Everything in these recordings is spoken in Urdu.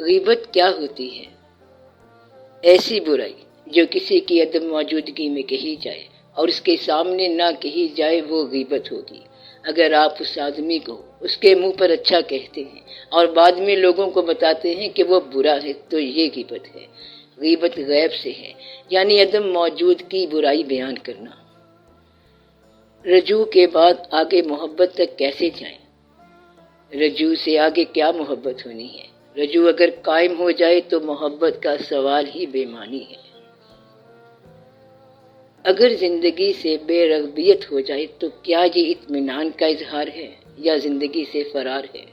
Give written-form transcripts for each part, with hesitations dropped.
غیبت کیا ہوتی ہے؟ ایسی برائی جو کسی کی عدم موجودگی میں کہی جائے اور اس کے سامنے نہ کہی جائے وہ غیبت ہوگی۔ اگر آپ اس آدمی کو اس کے منہ پر اچھا کہتے ہیں اور بعد میں لوگوں کو بتاتے ہیں کہ وہ برا ہے تو یہ غیبت ہے۔ غیبت غیب سے ہے، یعنی عدم موجود کی برائی بیان کرنا۔ رجوع کے بعد آگے محبت تک کیسے جائیں؟ رجوع سے آگے کیا محبت ہونی ہے؟ رجوع اگر قائم ہو جائے تو محبت کا سوال ہی بے معنی ہے۔ اگر زندگی سے بے رغبت ہو جائے تو کیا یہ اطمینان کا اظہار ہے یا زندگی سے فرار ہے؟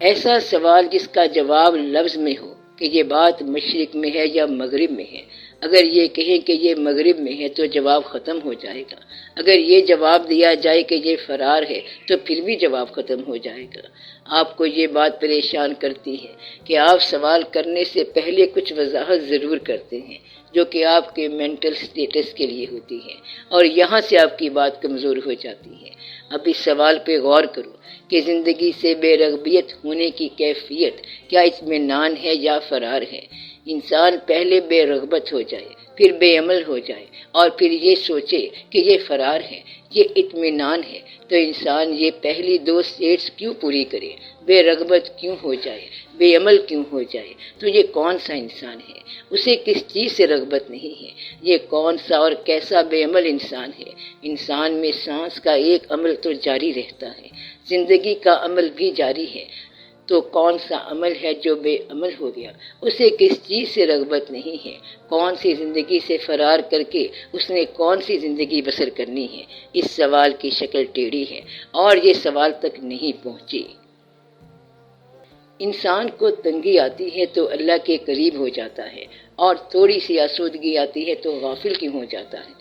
ایسا سوال جس کا جواب لفظ میں ہو کہ یہ بات مشرق میں ہے یا مغرب میں ہے۔ اگر یہ کہیں کہ یہ مغرب میں ہے تو جواب ختم ہو جائے گا۔ اگر یہ جواب دیا جائے کہ یہ فرار ہے تو پھر بھی جواب ختم ہو جائے گا۔ آپ کو یہ بات پریشان کرتی ہے کہ آپ سوال کرنے سے پہلے کچھ وضاحت ضرور کرتے ہیں جو کہ آپ کے مینٹل سٹیٹس کے لیے ہوتی ہے، اور یہاں سے آپ کی بات کمزور ہو جاتی ہے۔ اب اس سوال پہ غور کرو کہ زندگی سے بے رغبت ہونے کی کیفیت کیا اطمینان ہے یا فرار ہے؟ انسان پہلے بے رغبت ہو جائے، پھر بے عمل ہو جائے اور پھر یہ سوچے کہ یہ فرار ہے، یہ اطمینان ہے، تو انسان یہ پہلی دو سٹیٹس کیوں پوری کرے؟ بے رغبت کیوں ہو جائے، بے عمل کیوں ہو جائے؟ تو یہ کون سا انسان ہے؟ اسے کس چیز سے رغبت نہیں ہے؟ یہ کون سا اور کیسا بے عمل انسان ہے؟ انسان میں سانس کا ایک عمل تو جاری رہتا ہے، زندگی کا عمل بھی جاری ہے، تو کون سا عمل ہے جو بے عمل ہو گیا؟ اسے کس چیز سے رغبت نہیں ہے؟ کون سی زندگی سے فرار کر کے اس نے کون سی زندگی بسر کرنی ہے؟ اس سوال کی شکل ٹیڑھی ہے اور یہ سوال تک نہیں پہنچی۔ انسان کو تنگی آتی ہے تو اللہ کے قریب ہو جاتا ہے، اور تھوڑی سی آسودگی آتی ہے تو غافل کیوں ہو جاتا ہے؟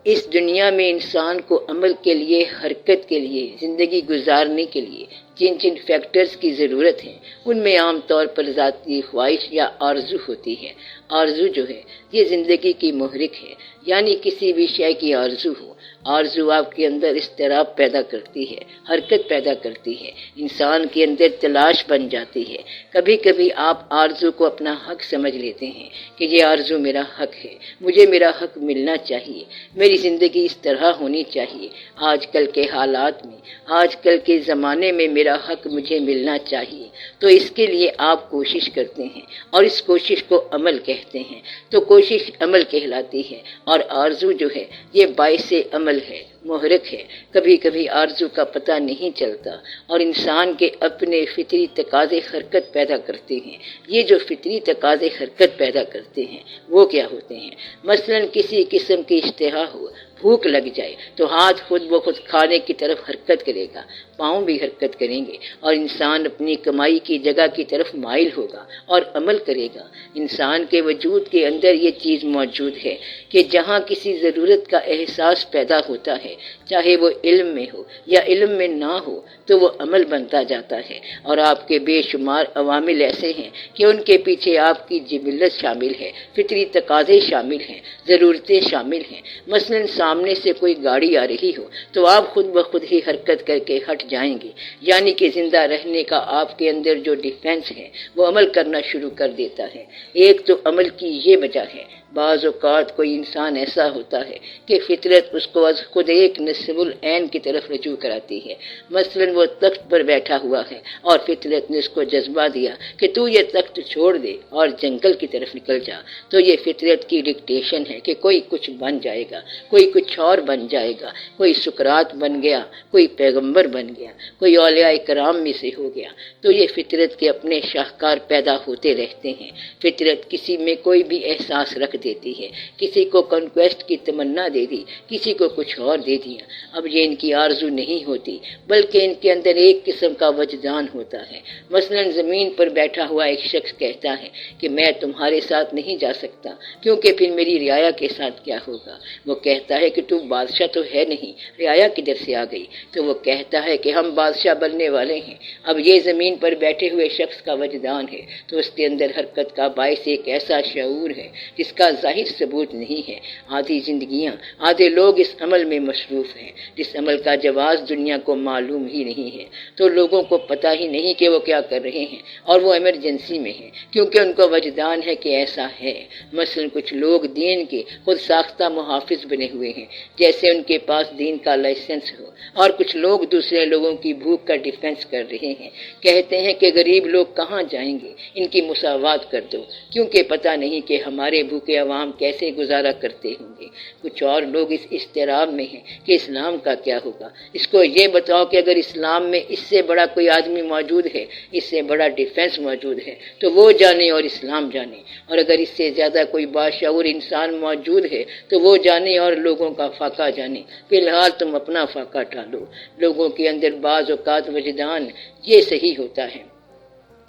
اس دنیا میں انسان کو عمل کے لیے، حرکت کے لیے، زندگی گزارنے کے لیے جن جن فیکٹرز کی ضرورت ہے ان میں عام طور پر ذاتی خواہش یا آرزو ہوتی ہے۔ آرزو جو ہے یہ زندگی کی محرک ہے، یعنی کسی بھی شے کی آرزو ہو۔ آرزو آپ کے اندر اضطراب پیدا کرتی ہے، حرکت پیدا کرتی ہے، انسان کے اندر تلاش بن جاتی ہے۔ کبھی کبھی آپ آرزو کو اپنا حق سمجھ لیتے ہیں کہ یہ آرزو میرا حق ہے، مجھے میرا حق ملنا چاہیے، میری زندگی اس طرح ہونی چاہیے، آج کل کے حالات میں، آج کل کے زمانے میں میرا حق مجھے ملنا چاہیے۔ تو اس کے لیے آپ کوشش کرتے ہیں اور اس کوشش کو عمل کہتے ہیں، تو کوشش عمل کہلاتی ہے، اور آرزو جو ہے یہ باعث عمل ہے، محرک ہے۔ کبھی کبھی آرزو کا پتہ نہیں چلتا اور انسان کے اپنے فطری تقاضے حرکت پیدا کرتے ہیں۔ یہ جو فطری تقاضے حرکت پیدا کرتے ہیں وہ کیا ہوتے ہیں؟ مثلا کسی قسم کی اشتہا ہو، بھوک لگ جائے تو ہاتھ خود بخود کھانے کی طرف حرکت کرے گا، پاؤں بھی حرکت کریں گے، اور انسان اپنی کمائی کی جگہ کی طرف مائل ہوگا اور عمل کرے گا۔ انسان کے وجود کے اندر یہ چیز موجود ہے کہ جہاں کسی ضرورت کا احساس پیدا ہوتا ہے، چاہے وہ علم میں ہو یا علم میں نہ ہو، تو وہ عمل بنتا جاتا ہے، اور آپ کے بے شمار عوامل ایسے ہیں کہ ان کے پیچھے آپ کی جبلت شامل ہے، فطری تقاضے شامل ہیں، ضرورتیں شامل ہیں۔ مثلا سامنے سے کوئی گاڑی آ رہی ہو تو آپ خود بخود ہی حرکت کر کے ہٹ جائیں گے، یعنی کہ زندہ رہنے کا آپ کے اندر جو ڈیفنس ہے وہ عمل کرنا شروع کر دیتا ہے۔ ایک تو عمل کی یہ وجہ ہے، بعض اوقات کوئی انسان ایسا ہوتا ہے کہ فطرت اس کو از خود ایک نصب العین کی طرف رجوع کراتی ہے۔ مثلا وہ تخت پر بیٹھا ہوا ہے اور فطرت نے اس کو جذبہ دیا کہ تو یہ تخت چھوڑ دے اور جنگل کی طرف نکل جا، تو یہ فطرت کی ڈکٹیشن ہے کہ کوئی کچھ بن جائے گا، کوئی کچھ اور بن جائے گا، کوئی سقراط بن گیا، کوئی پیغمبر بن گیا، کوئی اولیاء کرام میں سے ہو گیا۔ تو یہ فطرت کے اپنے شاہکار پیدا ہوتے رہتے ہیں۔ فطرت کسی میں کوئی بھی احساس رکھ دیتی ہے، کسی کو کنکویسٹ کی تمنا دے دی، کسی کو کچھ اور دے دیا۔ اب یہ ان کی آرزو نہیں ہوتی بلکہ ان کے اندر ایک قسم کا وجدان ہوتا ہے۔ مثلا زمین پر بیٹھا ہوا ایک شخص کہتا ہے کہ میں تمہارے ساتھ نہیں جا سکتا کیونکہ پھر میری رعایا کے ساتھ کیا ہوگا؟ وہ کہتا ہے کہ تو بادشاہ تو ہے نہیں، رعایا کدھر سے آ گئی؟ تو وہ کہتا ہے کہ ہم بادشاہ بننے والے ہیں۔ اب یہ زمین پر بیٹھے ہوئے شخص کا وجدان ہے تو اس کے اندر حرکت کا باعث ایک ایسا شعور ہے جس کا ظاہر ثبوت نہیں ہے۔ آدھی زندگیاں، آدھے لوگ اس عمل میں مصروف ہیں جس عمل کا جواز دنیا کو معلوم ہی نہیں ہے، تو لوگوں کو پتہ ہی نہیں کہ وہ کیا کر رہے ہیں، اور وہ ایمرجنسی میں ہیں کیونکہ ان کو وجدان ہے کہ ایسا ہے۔ مثلا کچھ لوگ دین کے خود ساختہ محافظ بنے ہوئے ہیں، جیسے ان کے پاس دین کا لائسنس ہو، اور کچھ لوگ دوسرے لوگوں کی بھوک کا ڈیفنس کر رہے ہیں، کہتے ہیں کہ غریب لوگ کہاں جائیں گے، ان کی مساوات کر دو، کیونکہ پتہ نہیں کہ ہمارے بھوکے عوام کیسے گزارا کرتے ہوں گے۔ کچھ اور لوگ اس اضطراب میں ہیں کہ اسلام کا کیا ہوگا، اس کو یہ بتاؤ کہ اگر اسلام میں اس سے بڑا کوئی آدمی موجود ہے، اس سے بڑا ڈیفنس موجود ہے تو وہ جانے اور اسلام جانے، اور اگر اس سے زیادہ کوئی باشعور انسان موجود ہے تو وہ جانے اور لوگوں کا فاقہ جانے۔ فی الحال تم اپنا فاقہ ٹالو۔ لوگوں کے اندر بعض اوقات وجدان یہ صحیح ہوتا ہے،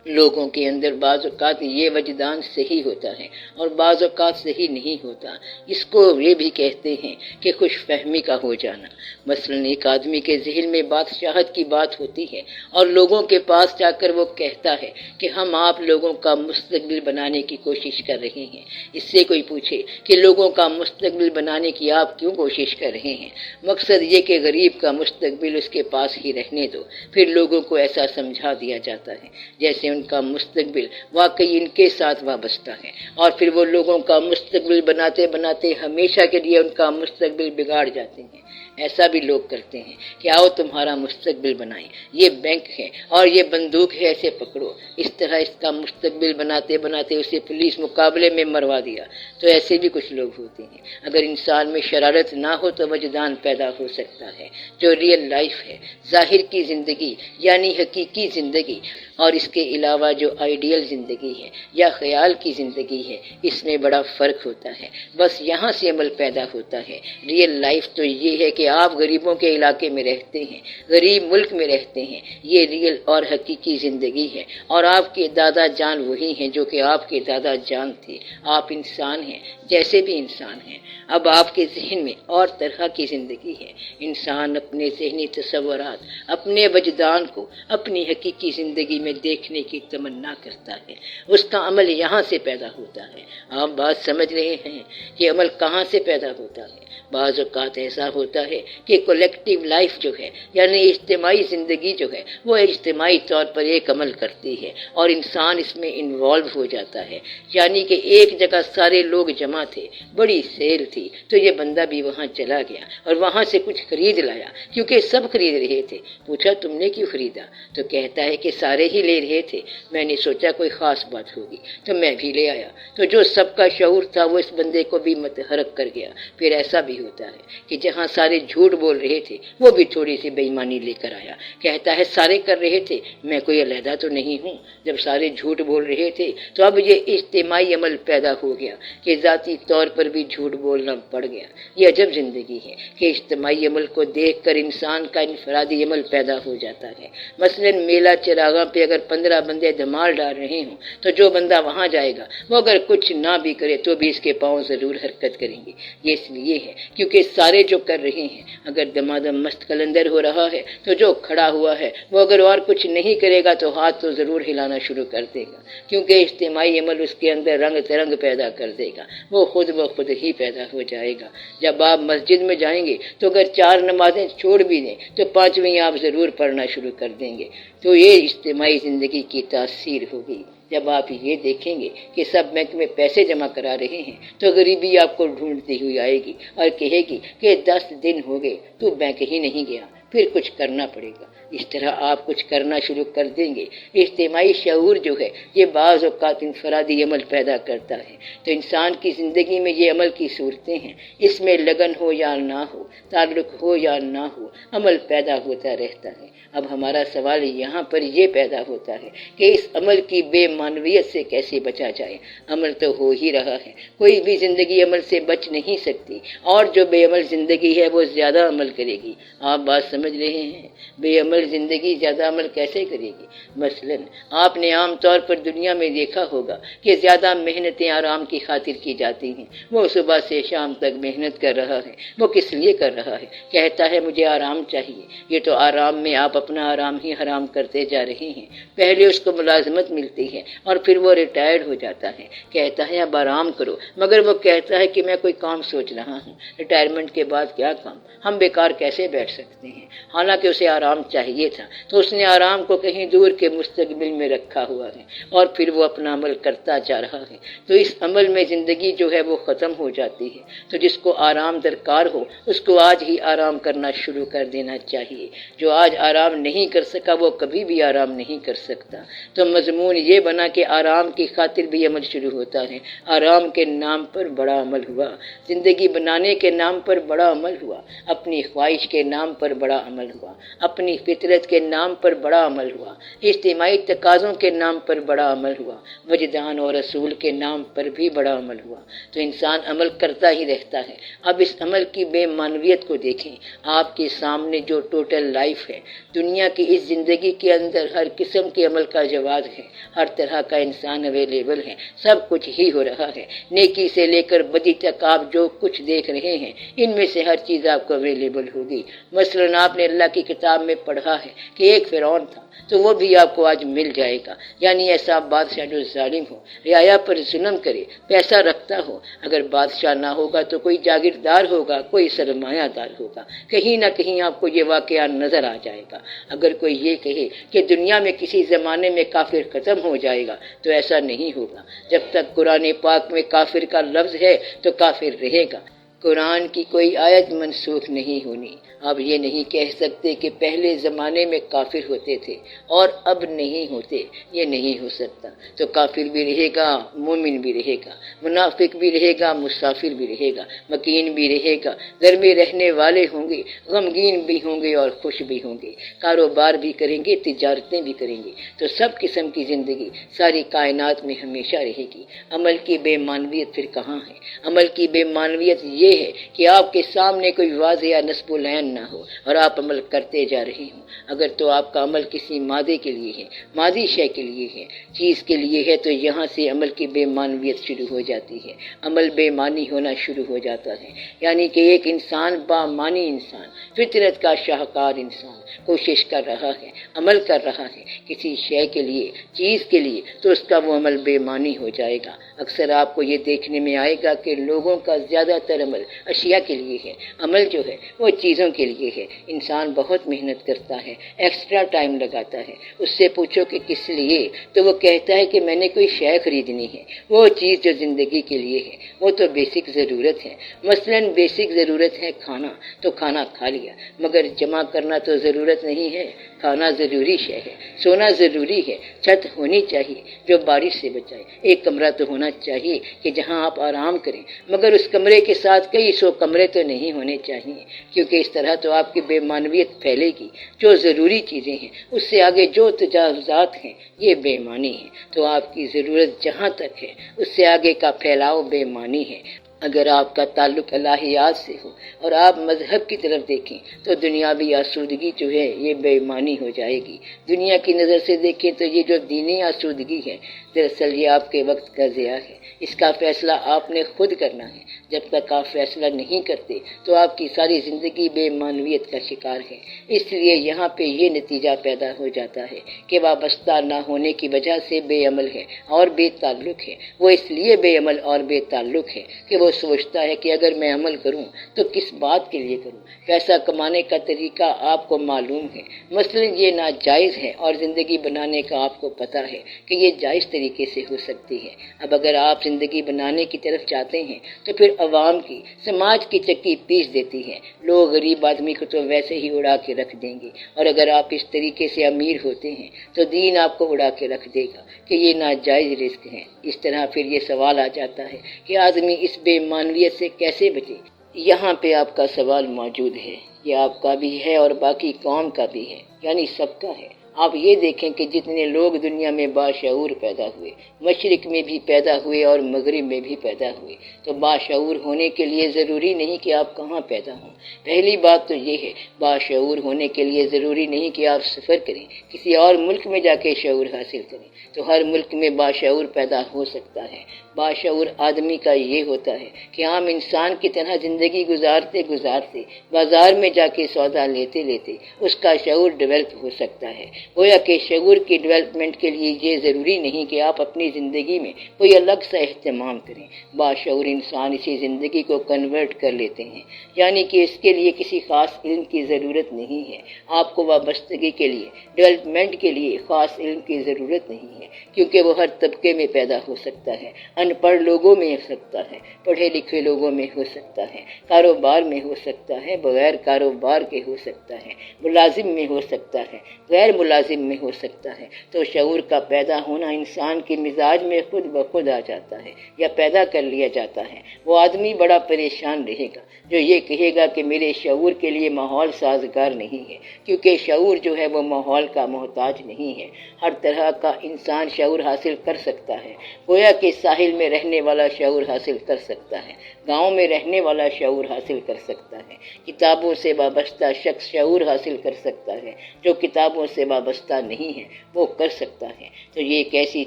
لوگوں کے اندر بعض اوقات یہ وجدان صحیح ہوتا ہے اور بعض اوقات صحیح نہیں ہوتا۔ اس کو یہ بھی کہتے ہیں کہ خوش فہمی کا ہو جانا۔ مثلا ایک آدمی کے ذہن میں بادشاہت کی بات ہوتی ہے اور لوگوں کے پاس جا کر وہ کہتا ہے کہ ہم آپ لوگوں کا مستقبل بنانے کی کوشش کر رہے ہیں۔ اس سے کوئی پوچھے کہ لوگوں کا مستقبل بنانے کی آپ کیوں کوشش کر رہے ہیں؟ مقصد یہ کہ غریب کا مستقبل اس کے پاس ہی رہنے دو۔ پھر لوگوں کو ایسا سمجھا دیا جاتا ہے جیسے ان کا مستقبل واقعی ان کے ساتھ وابستہ ہے، اور پھر وہ لوگوں کا مستقبل بناتے بناتے ہمیشہ کے لیے ان کا مستقبل بگاڑ جاتے ہیں۔ ایسا بھی لوگ کرتے ہیں کہ آؤ تمہارا مستقبل بنائیں، یہ بینک ہے اور یہ بندوق ہے، ایسے پکڑو۔ اس طرح اس کا مستقبل بناتے بناتے اسے پولیس مقابلے میں مروا دیا۔ تو ایسے بھی کچھ لوگ ہوتے ہیں۔ اگر انسان میں شرارت نہ ہو تو وجدان پیدا ہو سکتا ہے۔ جو ریئل لائف ہے، ظاہر کی زندگی یعنی حقیقی زندگی، اور اس کے علاوہ جو آئیڈیل زندگی ہے یا خیال کی زندگی ہے، اس میں بڑا فرق ہوتا ہے۔ بس یہاں سے عمل پیدا ہوتا ہے۔ ریئل لائف تو یہ ہے کہ آپ غریبوں کے علاقے میں رہتے ہیں، غریب ملک میں رہتے ہیں، یہ ریئل اور حقیقی زندگی ہے، اور آپ کے دادا جان وہی ہیں جو کہ آپ کے دادا جان تھے۔ آپ انسان ہیں جیسے بھی انسان ہیں۔ اب آپ کے ذہن میں اور طرح کی زندگی ہے۔ انسان اپنے ذہنی تصورات، اپنے وجدان کو اپنی حقیقی زندگی میں دیکھنے کی تمنا کرتا ہے۔ اس کا عمل یہاں سے پیدا ہوتا ہے۔ آپ بات سمجھ رہے ہیں کہ عمل کہاں سے پیدا ہوتا ہے؟ بعض اوقات ایسا ہوتا ہے کہ کولیکٹیو لائف جو ہے یعنی اجتماعی زندگی جو ہے وہ اجتماعی طور پر ایک عمل کرتی ہے اور انسان اس میں انوالو ہو جاتا ہے۔ یعنی کہ ایک جگہ سارے لوگ جمع تھے، بڑی سیل تھی، تو یہ بندہ بھی وہاں چلا گیا اور وہاں سے کچھ خرید لایا کیونکہ سب خرید رہے تھے۔ پوچھا تم نے کیوں خریدا؟ تو کہتا ہے کہ سارے ہی لے رہے تھے، میں نے سوچا کوئی خاص بات ہوگی تو میں بھی لے آیا۔ تو جو سب کا شعور تھا وہ اس بندے کو بھی متحرک کر گیا۔ پھر ایسا بھی ہوتا ہے کہ جہاں سارے جھوٹ بول رہے تھے وہ بھی تھوڑی سی بے ایمانی لے کر آیا، کہتا ہے سارے کر رہے تھے، میں کوئی علیحدہ تو نہیں ہوں۔ جب سارے جھوٹ بول رہے تھے تو اب یہ اجتماعی عمل پیدا ہو گیا کہ ذاتی طور پر بھی جھوٹ بولنا پڑ گیا۔ یہ عجب زندگی ہے کہ اجتماعی عمل کو دیکھ کر انسان کا انفرادی عمل پیدا ہو جاتا ہے۔ مثلا میلہ چراغاں پہ اگر 15 بندے دھمال ڈال رہے ہوں تو جو بندہ وہاں جائے گا وہ اگر کچھ نہ بھی کرے تو بھی اس کے پاؤں ضرور حرکت کریں گے۔ یہ اس لیے ہے کیونکہ سارے جو کر رہے ہیں، اگر دمادم مست قلندر ہو رہا ہے تو جو کھڑا ہوا ہے وہ اگر اور کچھ نہیں کرے گا تو ہاتھ تو ضرور ہلانا شروع کر دے گا، کیونکہ اجتماعی عمل اس کے اندر رنگ ترنگ پیدا کر دے گا، وہ خود بخود ہی پیدا ہو جائے گا۔ جب آپ مسجد میں جائیں گے تو اگر 4 نمازیں چھوڑ بھی دیں تو 5ویں آپ ضرور پڑھنا شروع کر دیں گے۔ تو یہ اجتماعی زندگی کی تاثیر ہوگی۔ جب آپ یہ دیکھیں گے کہ سب بینک میں پیسے جمع کرا رہے ہیں تو غریبی آپ کو ڈھونڈتی ہوئی آئے گی اور کہے گی کہ 10 دن ہو گئے تو بینک ہی نہیں گیا، پھر کچھ کرنا پڑے گا۔ اس طرح آپ کچھ کرنا شروع کر دیں گے۔ اجتماعی شعور جو ہے یہ بعض اوقات انفرادی عمل پیدا کرتا ہے۔ تو انسان کی زندگی میں یہ عمل کی صورتیں ہیں، اس میں لگن ہو یا نہ ہو، تعلق ہو یا نہ ہو، عمل پیدا ہوتا رہتا ہے۔ اب ہمارا سوال یہاں پر یہ پیدا ہوتا ہے کہ اس عمل کی بے معنویت سے کیسے بچا جائے؟ عمل تو ہو ہی رہا ہے، کوئی بھی زندگی عمل سے بچ نہیں سکتی، اور جو بے عمل زندگی ہے وہ زیادہ عمل کرے گی۔ آپ بات سمجھ رہے ہیں؟ بے عمل پھر زندگی زیادہ عمل کیسے کرے گی؟ مثلاً آپ نے عام طور پر دنیا میں دیکھا ہوگا کہ زیادہ محنتیں آرام کی خاطر کی جاتی ہیں۔ وہ صبح سے شام تک محنت کر رہا ہے، وہ کس لیے کر رہا ہے؟ کہتا ہے مجھے آرام چاہیے۔ یہ تو آرام میں آپ اپنا آرام ہی حرام کرتے جا رہے ہیں۔ پہلے اس کو ملازمت ملتی ہے اور پھر وہ ریٹائرڈ ہو جاتا ہے، کہتا ہے اب آرام کرو، مگر وہ کہتا ہے کہ میں کوئی کام سوچ رہا ہوں۔ ریٹائرمنٹ کے بعد کیا کام؟ ہم بیکار کیسے بیٹھ سکتے ہیں؟ حالانکہ اسے آرام چاہیے تھا، تو اس نے آرام کو کہیں دور کے مستقبل میں رکھا ہوا ہے اور پھر وہ اپنا عمل کرتا جا رہا ہے۔ تو اس عمل میں زندگی جو ہے وہ ختم ہو جاتی ہے۔ تو جس کو آرام درکار ہو اس کو آج ہی آرام کرنا شروع کر دینا چاہیے۔ جو آج آرام نہیں کر سکا وہ کبھی بھی آرام نہیں کر سکتا۔ تو مضمون یہ بنا کہ آرام کی خاطر بھی عمل شروع ہوتا ہے۔ آرام کے نام پر بڑا عمل ہوا، زندگی بنانے کے نام پر بڑا عمل ہوا، اپنی خواہش کے نام پر بڑا عمل ہوا، اپنی فطرت کے نام پر بڑا عمل ہوا، اجتماعی تقاضوں کے نام پر بڑا عمل ہوا، وجدان اور رسول کے نام پر بھی بڑا عمل ہوا۔ تو انسان عمل کرتا ہی رہتا ہے۔ اب اس عمل کی بے معنویت کو دیکھیں۔ آپ کے سامنے جو ٹوٹل لائف ہے، دنیا کی اس زندگی کے اندر ہر قسم کے عمل کا جواز ہے، ہر طرح کا انسان اویلیبل ہے، سب کچھ ہی ہو رہا ہے۔ نیکی سے لے کر بدی تک آپ جو کچھ دیکھ رہے ہیں ان میں سے ہر چیز آپ کو اویلیبل ہوگی۔ مثلاً آپ نے اللہ کی کتاب میں پڑھا ہے کہ ایک فرعون تھا، تو وہ بھی آپ کو آج مل جائے گا۔ یعنی ایسا بادشاہ جو ظالم ہو، رعایا پر ظلم کرے، پیسہ رکھتا ہو، اگر بادشاہ نہ ہوگا تو کوئی جاگیردار ہوگا، کوئی سرمایہ دار ہوگا، کہیں نہ کہیں آپ کو یہ واقعہ نظر آ جائے گا۔ اگر کوئی یہ کہے کہ دنیا میں کسی زمانے میں کافر ختم ہو جائے گا تو ایسا نہیں ہوگا۔ جب تک قرآن پاک میں کافر کا لفظ ہے تو کافر رہے گا۔ قرآن کی کوئی آیت منسوخ نہیں ہونی۔ آپ یہ نہیں کہہ سکتے کہ پہلے زمانے میں کافر ہوتے تھے اور اب نہیں ہوتے، یہ نہیں ہو سکتا۔ تو کافر بھی رہے گا، مومن بھی رہے گا، منافق بھی رہے گا، مسافر بھی رہے گا، مکین بھی رہے گا، گھر میں رہنے والے ہوں گے، غمگین بھی ہوں گے اور خوش بھی ہوں گے، کاروبار بھی کریں گے، تجارتیں بھی کریں گے۔ تو سب قسم کی زندگی ساری کائنات میں ہمیشہ رہے گی۔ عمل کی بے معنویت پھر کہاں ہے؟ عمل کی بے معنویت یہ ہے کہ آپ کے سامنے کوئی واضح یا نصب العین نہ ہو اور آپ عمل کرتے جا رہے ہوں۔ اگر تو آپ کا عمل کسی مادے کے لیے ہے، مادی شے کے لیے ہے، چیز کے لیے ہے، تو یہاں سے عمل کی بے معنویت شروع ہو جاتی ہے۔ عمل بے معنی ہونا شروع ہو جاتا ہے، یعنی کہ ایک انسان با معنی انسان، فطرت کا شاہکار انسان کوشش کر رہا ہے، عمل کر رہا ہے کسی شے کے لیے، چیز کے لیے، تو اس کا وہ عمل بے معنی ہو جائے گا۔ اکثر آپ کو یہ دیکھنے میں آئے گا کہ لوگوں کا زیادہ تر عمل اشیاء کے لیے ہے، عمل جو ہے وہ چیزوں کے لیے ہے۔ انسان بہت محنت کرتا ہے، ایکسٹرا ٹائم لگاتا ہے، اس سے پوچھو کہ کس لیے، تو وہ کہتا ہے کہ میں نے کوئی شے خریدنی ہے، وہ چیز جو زندگی کے لیے ہے، وہ تو بیسک ضرورت ہے۔ مثلاً بیسک ضرورت ہے کھانا، تو کھانا کھا لیا، مگر جمع کرنا تو ضرورت نہیں ہے۔ کھانا ضروری شے ہے، سونا ضروری ہے، چھت ہونی چاہیے جو بارش سے بچائے، ایک کمرہ تو ہونا چاہیے کہ جہاں آپ آرام کریں، مگر اس کمرے کے ساتھ کئی سو کمرے تو نہیں ہونے چاہیے، کیونکہ اس طرح تو آپ کی بے معنویت پھیلے گی۔ جو ضروری چیزیں ہیں اس سے آگے جو تجاوزات ہیں یہ بے معنی ہیں۔ تو آپ کی ضرورت جہاں تک ہے اس سے آگے کا پھیلاؤ بے معنی ہے۔ اگر آپ کا تعلق الہیات سے ہو اور آپ مذہب کی طرف دیکھیں تو دنیاوی آسودگی جو ہے یہ بے معنی ہو جائے گی۔ دنیا کی نظر سے دیکھیں تو یہ جو دینی آسودگی ہے دراصل یہ آپ کے وقت کا ضیاع ہے۔ اس کا فیصلہ آپ نے خود کرنا ہے۔ جب تک آپ فیصلہ نہیں کرتے تو آپ کی ساری زندگی بے معنویت کا شکار ہے۔ اس لیے یہاں پہ یہ نتیجہ پیدا ہو جاتا ہے کہ وابستہ نہ ہونے کی وجہ سے بے عمل ہے اور بے تعلق ہے۔ وہ اس لیے بے عمل اور بے تعلق ہے کہ وہ سوچتا ہے کہ اگر میں عمل کروں تو کس بات کے لیے کروں۔ پیسہ کمانے کا طریقہ آپ کو معلوم ہے، مثلا یہ ناجائز ہے، اور زندگی بنانے کا آپ کو پتہ ہے کہ یہ جائز طریقے سے ہو سکتی ہے۔ اب اگر آپ زندگی بنانے کی طرف جاتے ہیں تو پھر عوام کی، سماج کی چکی پیس دیتی ہے۔ لوگ غریب آدمی کو تو ویسے ہی اڑا کے رکھ دیں گے، اور اگر آپ اس طریقے سے امیر ہوتے ہیں تو دین آپ کو اڑا کے رکھ دے گا کہ یہ ناجائز رزق ہے۔ اس طرح پھر یہ سوال آ جاتا ہے کہ آدمی اس بے معنویت سے کیسے بچے۔ یہاں پہ آپ کا سوال موجود ہے، یہ آپ کا بھی ہے اور باقی قوم کا بھی ہے، یعنی سب کا ہے۔ آپ یہ دیکھیں کہ جتنے لوگ دنیا میں باشعور پیدا ہوئے، مشرق میں بھی پیدا ہوئے اور مغرب میں بھی پیدا ہوئے، تو باشعور ہونے کے لیے ضروری نہیں کہ آپ کہاں پیدا ہوں۔ پہلی بات تو یہ ہے، باشعور ہونے کے لیے ضروری نہیں کہ آپ سفر کریں، کسی اور ملک میں جا کے شعور حاصل کریں، تو ہر ملک میں باشعور پیدا ہو سکتا ہے۔ باشعور آدمی کا یہ ہوتا ہے کہ عام انسان کی طرح زندگی گزارتے گزارتے بازار میں جا کے سودا لیتے لیتے اس کا شعور ڈیولپ ہو سکتا ہے۔ گویا کہ شعور کی ڈیولپمنٹ کے لیے یہ ضروری نہیں کہ آپ اپنی زندگی میں کوئی الگ سا اہتمام کریں۔ باشعور انسان اسی زندگی کو کنورٹ کر لیتے ہیں، یعنی کہ اس کے لیے کسی خاص علم کی ضرورت نہیں ہے۔ آپ کو وابستگی کے لیے، ڈیولپمنٹ کے لیے خاص علم کی ضرورت نہیں ہے، کیونکہ وہ ہر طبقے میں پیدا ہو سکتا ہے۔ ان پڑھ لوگوں میں ہو سکتا ہے، پڑھے لکھے لوگوں میں ہو سکتا ہے، کاروبار میں ہو سکتا ہے، بغیر کاروبار کے ہو سکتا ہے، ملازم میں ہو سکتا ہے، غیر ملازم میں ہو سکتا ہے۔ تو شعور کا پیدا ہونا انسان کے مزاج میں خود بخود آ جاتا ہے یا پیدا کر لیا جاتا ہے۔ وہ آدمی بڑا پریشان رہے گا جو یہ کہے گا کہ میرے شعور کے لیے ماحول سازگار نہیں ہے، کیونکہ شعور جو ہے وہ ماحول کا محتاج نہیں ہے۔ ہر طرح کا انسان شعور حاصل کر سکتا ہے۔ گویا کہ ساحل میں رہنے والا شعور حاصل کر سکتا ہے، گاؤں میں رہنے والا شعور حاصل کر سکتا ہے، کتابوں سے وابستہ شخص شعور حاصل کر سکتا ہے، جو کتابوں سے وابستہ نہیں ہے وہ کر سکتا ہے۔ تو یہ ایک ایسی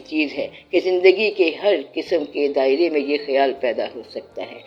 چیز ہے کہ زندگی کے ہر قسم کے دائرے میں یہ خیال پیدا ہو سکتا ہے۔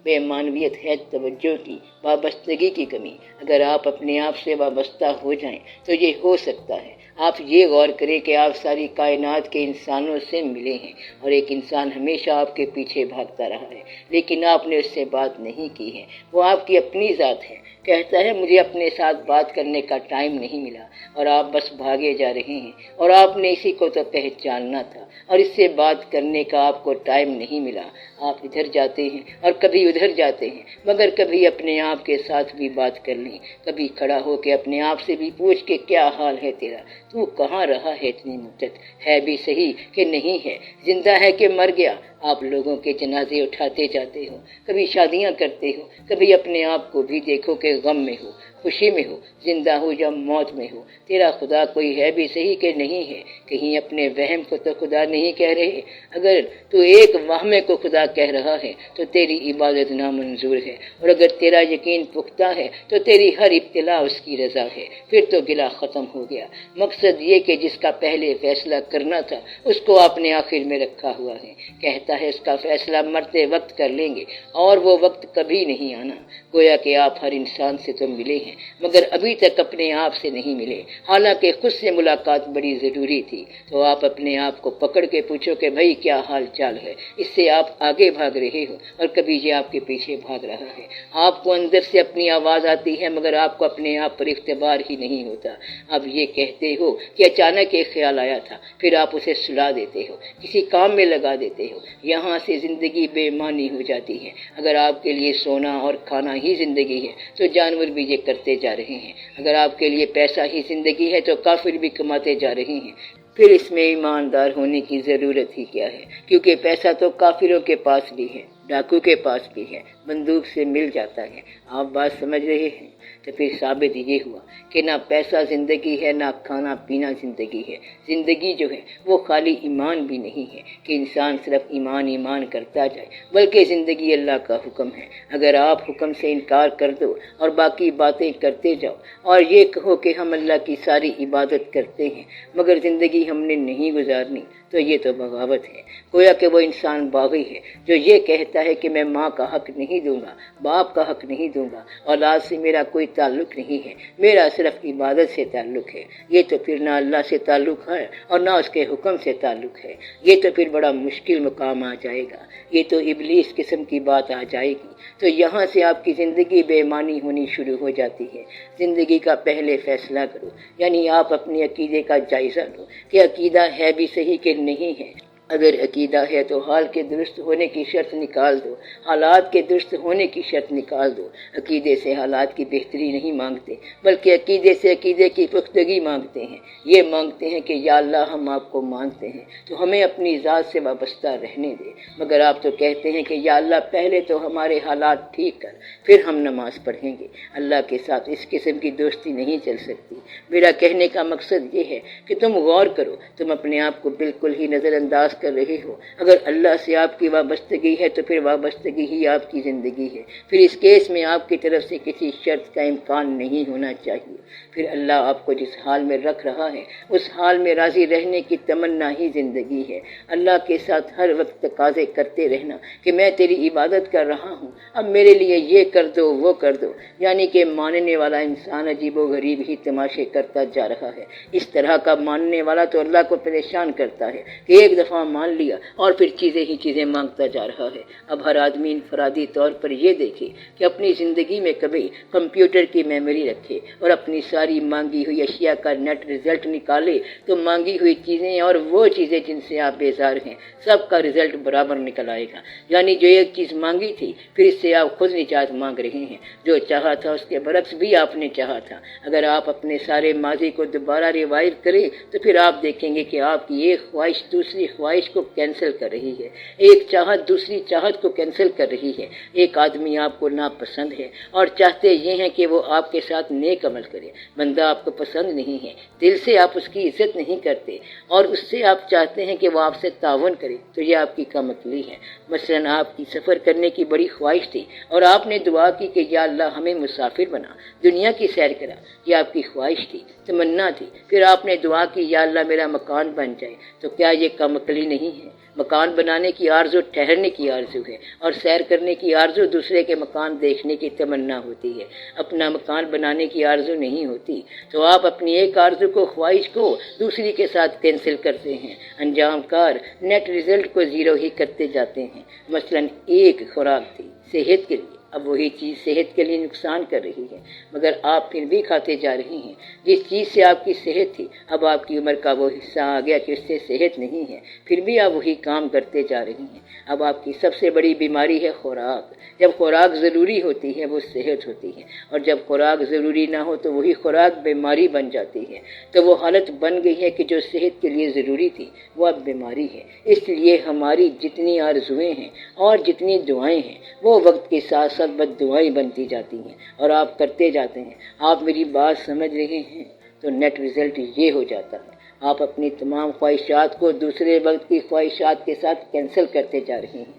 بے معنویت ہے توجہ کی، وابستگی کی کمی۔ اگر آپ اپنے آپ سے وابستہ ہو جائیں تو یہ ہو سکتا ہے۔ آپ یہ غور کریں کہ آپ ساری کائنات کے انسانوں سے ملے ہیں اور ایک انسان ہمیشہ آپ کے پیچھے بھاگتا رہا ہے، لیکن آپ نے اس سے بات نہیں کی ہے۔ وہ آپ کی اپنی ذات ہے، کہتا ہے مجھے اپنے ساتھ بات کرنے کا ٹائم نہیں ملا، اور آپ بس بھاگے جا رہے ہیں، اور آپ نے اسی کو تو پہچاننا تھا، اور اس سے بات کرنے کا آپ کو ٹائم نہیں ملا۔ آپ ادھر جاتے ہیں اور کبھی ادھر جاتے ہیں، مگر کبھی اپنے آپ کے ساتھ بھی بات کر لیں، کبھی کھڑا ہو کے اپنے آپ سے بھی پوچھ کے کیا حال ہے تیرا، تو کہاں رہا ہے اتنی مدت، ہے بھی صحیح کہ نہیں ہے، زندہ ہے کہ مر گیا۔ آپ لوگوں کے جنازے اٹھاتے جاتے ہو، کبھی شادیاں کرتے ہو، کبھی اپنے آپ کو بھی دیکھو کہ غم میں ہو، خوشی میں ہو، زندہ ہو یا موت میں ہو۔ تیرا خدا کوئی ہے بھی صحیح کہ نہیں ہے، کہیں اپنے وہم کو تو خدا نہیں کہہ رہے۔ اگر تو ایک وہمے کو خدا کہہ رہا ہے تو تیری عبادت نامنظور ہے، اور اگر تیرا یقین پختہ ہے تو تیری ہر ابتلا اس کی رضا ہے، پھر تو گلہ ختم ہو گیا۔ مقصد یہ کہ جس کا پہلے فیصلہ کرنا تھا اس کو آپ نے آخر میں رکھا ہوا ہے، کہتا ہے اس کا فیصلہ مرتے وقت کر لیں گے، اور وہ وقت کبھی نہیں آنا۔ گویا کہ آپ ہر انسان سے تو ملے ہیں، مگر ابھی تک اپنے آپ سے نہیں ملے، حالانکہ خود سے ملاقات بڑی ضروری تھی۔ تو آپ اپنے آپ کو پکڑ کے پوچھو کہ بھائی کیا حال چال ہے، اس سے آپ آگے بھاگ رہے ہو اور کبھی یہ آپ کے پیچھے بھاگ رہا ہے۔ آپ کو اندر سے اپنی آواز آتی ہے، مگر آپ کو اپنے آپ پر اختبار ہی نہیں ہوتا۔ اب یہ کہتے ہو کہ اچانک ایک خیال آیا تھا، پھر آپ اسے سلا دیتے ہو، کسی کام میں لگا دیتے ہو۔ یہاں سے زندگی بے معنی ہو جاتی ہے۔ اگر آپ کے لیے سونا اور کھانا ہی زندگی ہے تو جانور بھی یہ کرتے جا رہے ہیں۔ اگر آپ کے لیے پیسہ ہی زندگی ہے تو کافر بھی کماتے جا رہے ہیں۔ پھر اس میں ایماندار ہونے کی ضرورت ہی کیا ہے، کیونکہ پیسہ تو کافروں کے پاس بھی ہے، ڈاکو کے پاس بھی ہے، بندوق سے مل جاتا ہے۔ آپ بات سمجھ رہے ہیں؟ تو پھر ثابت یہ ہوا کہ نہ پیسہ زندگی ہے، نہ کھانا پینا زندگی ہے۔ زندگی جو ہے وہ خالی ایمان بھی نہیں ہے کہ انسان صرف ایمان ایمان کرتا جائے، بلکہ زندگی اللہ کا حکم ہے۔ اگر آپ حکم سے انکار کر دو اور باقی باتیں کرتے جاؤ اور یہ کہو کہ ہم اللہ کی ساری عبادت کرتے ہیں مگر زندگی ہم نے نہیں گزارنی، تو یہ تو بغاوت ہے۔ گویا کہ وہ انسان باغی ہے جو یہ کہتا ہے کہ میں ماں کا حق نہیں دوں گا، باپ کا حق نہیں دوں گا، اولاد سے میرا کوئی تعلق نہیں ہے، میرا صرف عبادت سے تعلق ہے۔ یہ تو پھر نہ اللہ سے تعلق ہے اور نہ اس کے حکم سے تعلق ہے۔ یہ تو پھر بڑا مشکل مقام آ جائے گا، یہ تو ابلیس قسم کی بات آ جائے گی۔ تو یہاں سے آپ کی زندگی بے معنی ہونی شروع ہو جاتی ہے۔ زندگی کا پہلے فیصلہ کرو، یعنی آپ اپنے عقیدے کا جائزہ لو کہ عقیدہ ہے بھی صحیح کہ نہیں ہے۔ اگر عقیدہ ہے تو حال کے درست ہونے کی شرط نکال دو، حالات کے درست ہونے کی شرط نکال دو۔ عقیدے سے حالات کی بہتری نہیں مانگتے، بلکہ عقیدے سے عقیدے کی پختگی مانگتے ہیں۔ یہ مانگتے ہیں کہ یا اللہ ہم آپ کو مانتے ہیں تو ہمیں اپنی ذات سے وابستہ رہنے دے، مگر آپ تو کہتے ہیں کہ یا اللہ پہلے تو ہمارے حالات ٹھیک کر، پھر ہم نماز پڑھیں گے۔ اللہ کے ساتھ اس قسم کی دوستی نہیں چل سکتی۔ میرا کہنے کا مقصد یہ ہے کہ تم غور کرو، تم اپنے آپ کو بالکل ہی نظر انداز کر رہے ہو۔ اگر اللہ سے آپ کی وابستگی ہے تو پھر وابستگی ہی آپ کی زندگی ہے، پھر اس کیس میں آپ کی طرف سے کسی شرط کا امکان نہیں ہونا چاہیے۔ پھر اللہ آپ کو جس حال میں رکھ رہا ہے اس حال میں راضی رہنے کی تمنا ہی زندگی ہے۔ اللہ کے ساتھ ہر وقت تقاضے کرتے رہنا کہ میں تیری عبادت کر رہا ہوں، اب میرے لیے یہ کر دو وہ کر دو، یعنی کہ ماننے والا انسان عجیب و غریب ہی تماشے کرتا جا رہا ہے۔ اس طرح کا ماننے والا تو اللہ کو پریشان کرتا ہے کہ ایک دفعہ مان لیا اور پھر چیزیں مانگتا جا رہا ہے۔ اب ہر آدمی انفرادی طور پر یہ دیکھے کہ اپنی زندگی میں کبھی کمپیوٹر کی میموری رکھے اور اپنی ساری مانگی ہوئی اشیاء کا نیٹ رزلٹ نکالے تو مانگی ہوئی چیزیں اور وہ چیزیں جن سے آپ بیزار ہیں سب کا رزلٹ برابر نکل آئے گا۔ یعنی جو ایک چیز مانگی تھی پھر اس سے آپ خود نجات مانگ رہے ہیں، جو چاہا تھا اس کے برعکس بھی آپ نے چاہا تھا۔ اگر آپ اپنے سارے ماضی کو دوبارہ ریوائو کریں تو پھر آپ دیکھیں گے کہ آپ کی ایک خواہش دوسری خواہش کو کینسل کر رہی ہے، ایک چاہت دوسری چاہت کو کینسل کر رہی ہے۔ ایک آدمی آپ کو ناپسند ہے اور چاہتے یہ ہیں کہ وہ آپ کے ساتھ نیک عمل کرے، بندہ آپ کو پسند نہیں ہے، دل سے آپ اس کی عزت نہیں کرتے اور اس سے آپ چاہتے ہیں کہ وہ آپ سے تعاون کرے، تو یہ آپ کی کم عقلی ہے۔ مثلاً آپ کی سفر کرنے کی بڑی خواہش تھی اور آپ نے دعا کی کہ یا اللہ ہمیں مسافر بنا، دنیا کی سیر کرا، یہ آپ کی خواہش تھی، تمنا تھی۔ پھر آپ نے دعا کی یا اللہ میرا مکان بن جائے، تو کیا یہ کم عقلی نہیں ہے؟ مکان بنانے کی آرزو ٹھہرنے کی آرزو ہے اور سیر کرنے کی آرزو دوسرے کے مکان دیکھنے کی تمنا ہوتی ہے، اپنا مکان بنانے کی آرزو نہیں ہوتی۔ تو آپ اپنی ایک آرزو کو خواہش کو دوسری کے ساتھ کینسل کرتے ہیں، انجام کار نیٹ رزلٹ کو زیرو ہی کرتے جاتے ہیں۔ مثلاً ایک خوراک تھی صحت کے لیے، اب وہی چیز صحت کے لیے نقصان کر رہی ہے مگر آپ پھر بھی کھاتے جا رہے ہیں۔ جس چیز سے آپ کی صحت تھی اب آپ کی عمر کا وہ حصہ آ گیا کہ اس سے صحت نہیں ہے، پھر بھی آپ وہی کام کرتے جا رہے ہیں۔ اب آپ کی سب سے بڑی بیماری ہے خوراک۔ جب خوراک ضروری ہوتی ہے وہ صحت ہوتی ہے، اور جب خوراک ضروری نہ ہو تو وہی خوراک بیماری بن جاتی ہے۔ تو وہ حالت بن گئی ہے کہ جو صحت کے لیے ضروری تھی وہ اب بیماری ہے۔ اس لیے ہماری جتنی آرزویں ہیں اور جتنی دعائیں ہیں وہ وقت کے ساتھ ساتھ بد دعائیں بنتی جاتی ہیں اور آپ کرتے جاتے ہیں۔ آپ میری بات سمجھ رہے ہیں؟ تو نیٹ رزلٹ یہ ہو جاتا ہے، آپ اپنی تمام خواہشات کو دوسرے وقت کی خواہشات کے ساتھ کینسل کرتے جا رہے ہیں۔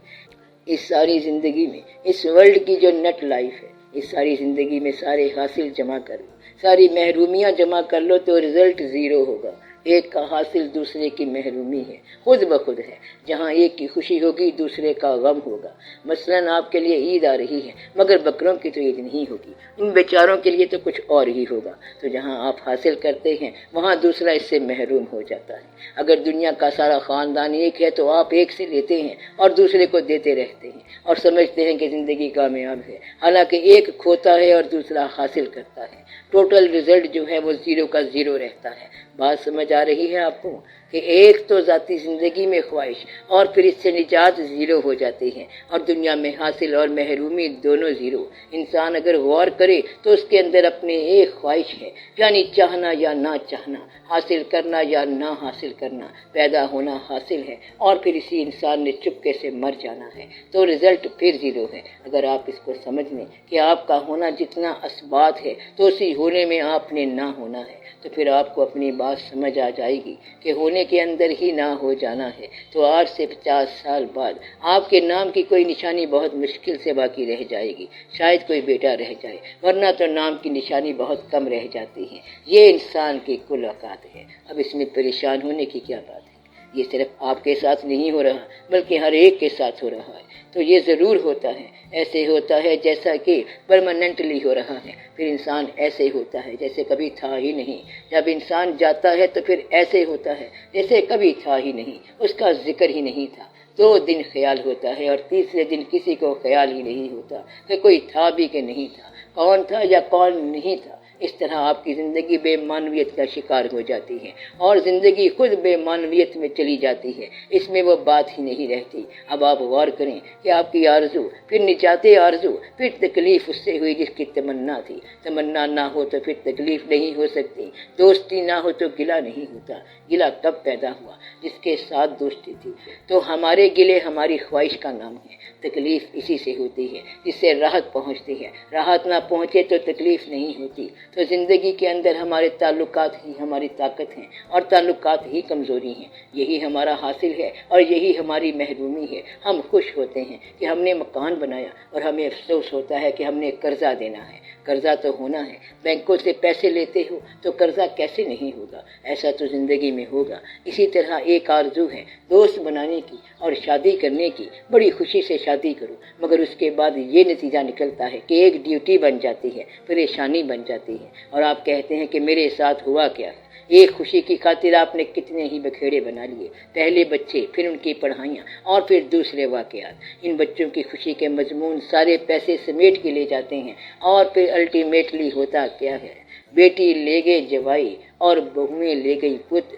اس ساری زندگی میں اس ورلڈ کی جو نیٹ لائف ہے، اس ساری زندگی میں سارے حاصل جمع کر لو، ساری محرومیاں جمع کر لو تو رزلٹ زیرو ہوگا۔ ایک کا حاصل دوسرے کی محرومی ہے، خود بخود ہے۔ جہاں ایک کی خوشی ہوگی دوسرے کا غم ہوگا۔ مثلاً آپ کے لیے عید آ رہی ہے مگر بکروں کی تو عید نہیں ہوگی، ان بیچاروں کے لیے تو کچھ اور ہی ہوگا۔ تو جہاں آپ حاصل کرتے ہیں وہاں دوسرا اس سے محروم ہو جاتا ہے۔ اگر دنیا کا سارا خاندان ایک ہے تو آپ ایک سے لیتے ہیں اور دوسرے کو دیتے رہتے ہیں اور سمجھتے ہیں کہ زندگی کامیاب ہے، حالانکہ ایک کھوتا ہے اور دوسرا حاصل کرتا ہے۔ ٹوٹل رزلٹ جو ہے وہ زیرو کا زیرو رہتا ہے۔ بات سمجھ آ رہی ہے آپ کو کہ ایک تو ذاتی زندگی میں خواہش اور پھر اس سے نجات زیرو ہو جاتی ہے، اور دنیا میں حاصل اور محرومی دونوں زیرو۔ انسان اگر غور کرے تو اس کے اندر اپنے ایک خواہش ہے، یعنی چاہنا یا نہ چاہنا، حاصل کرنا یا نہ حاصل کرنا، پیدا ہونا حاصل ہے اور پھر اسی انسان نے چپکے سے مر جانا ہے، تو رزلٹ پھر زیرو ہے۔ اگر آپ اس کو سمجھ لیں کہ آپ کا ہونا جتنا اسبات ہے تو اسی ہونے میں آپ نے نہ ہونا ہے، تو پھر آپ کو اپنی بات سمجھ آ جائے گی کہ ہونے کے اندر ہی نہ ہو جانا ہے۔ تو آج سے 50 سال بعد آپ کے نام کی کوئی نشانی بہت مشکل سے باقی رہ جائے گی، شاید کوئی بیٹا رہ جائے، ورنہ تو نام کی نشانی بہت کم رہ جاتی ہے۔ یہ انسان کی کل اوقات ہے۔ اب اس میں پریشان ہونے کی کیا بات ہے؟ یہ صرف آپ کے ساتھ نہیں ہو رہا بلکہ ہر ایک کے ساتھ ہو رہا ہے۔ تو یہ ضرور ہوتا ہے، ایسے ہوتا ہے جیسا کہ پرماننٹلی ہو رہا ہے، پھر انسان ایسے ہوتا ہے جیسے کبھی تھا ہی نہیں۔ جب انسان جاتا ہے تو پھر ایسے ہوتا ہے جیسے کبھی تھا ہی نہیں، اس کا ذکر ہی نہیں تھا۔ 2 دن خیال ہوتا ہے اور تیسرے دن کسی کو خیال ہی نہیں ہوتا کہ کوئی تھا بھی کہ نہیں تھا، کون تھا یا کون نہیں تھا۔ اس طرح آپ کی زندگی بے معنویت کا شکار ہو جاتی ہے اور زندگی خود بے معنویت میں چلی جاتی ہے، اس میں وہ بات ہی نہیں رہتی۔ اب آپ غور کریں کہ آپ کی آرزو، پھر نجات آرزو، پھر تکلیف اس سے ہوئی جس کی تمنا تھی۔ تمنا نہ ہو تو پھر تکلیف نہیں ہو سکتی، دوستی نہ ہو تو گلہ نہیں ہوتا۔ گلہ کب پیدا ہوا؟ جس کے ساتھ دوستی تھی۔ تو ہمارے گلے ہماری خواہش کا نام ہے، تکلیف اسی سے ہوتی ہے جس سے راحت پہنچتی ہے، راحت نہ پہنچے تو تکلیف نہیں ہوتی۔ تو زندگی کے اندر ہمارے تعلقات ہی ہماری طاقت ہیں اور تعلقات ہی کمزوری ہیں، یہی ہمارا حاصل ہے اور یہی ہماری محرومی ہے۔ ہم خوش ہوتے ہیں کہ ہم نے مکان بنایا اور ہمیں افسوس ہوتا ہے کہ ہم نے قرضہ دینا ہے۔ قرضہ تو ہونا ہے، بینکوں سے پیسے لیتے ہو تو قرضہ کیسے نہیں ہوگا؟ ایسا تو زندگی میں ہوگا۔ اسی طرح ایک آرزو ہے دوست بنانے کی اور شادی کرنے کی، بڑی خوشی سے شادی کرو، مگر اس کے بعد یہ نتیجہ نکلتا ہے کہ ایک ڈیوٹی بن جاتی ہے، پریشانی بن جاتی ہے، اور آپ کہتے ہیں کہ میرے ساتھ ہوا کیا؟ ایک خوشی کی خاطر آپ نے کتنے ہی بکھیڑے بنا لیے، پہلے بچے، پھر ان کی پڑھائیاں اور پھر دوسرے واقعات۔ ان بچوں کی خوشی کے مضمون سارے پیسے سمیٹ کے لے جاتے ہیں، اور پھر الٹیمیٹلی ہوتا کیا ہے؟ بیٹی لے گئے جوائی اور بہویں لے گئی پت،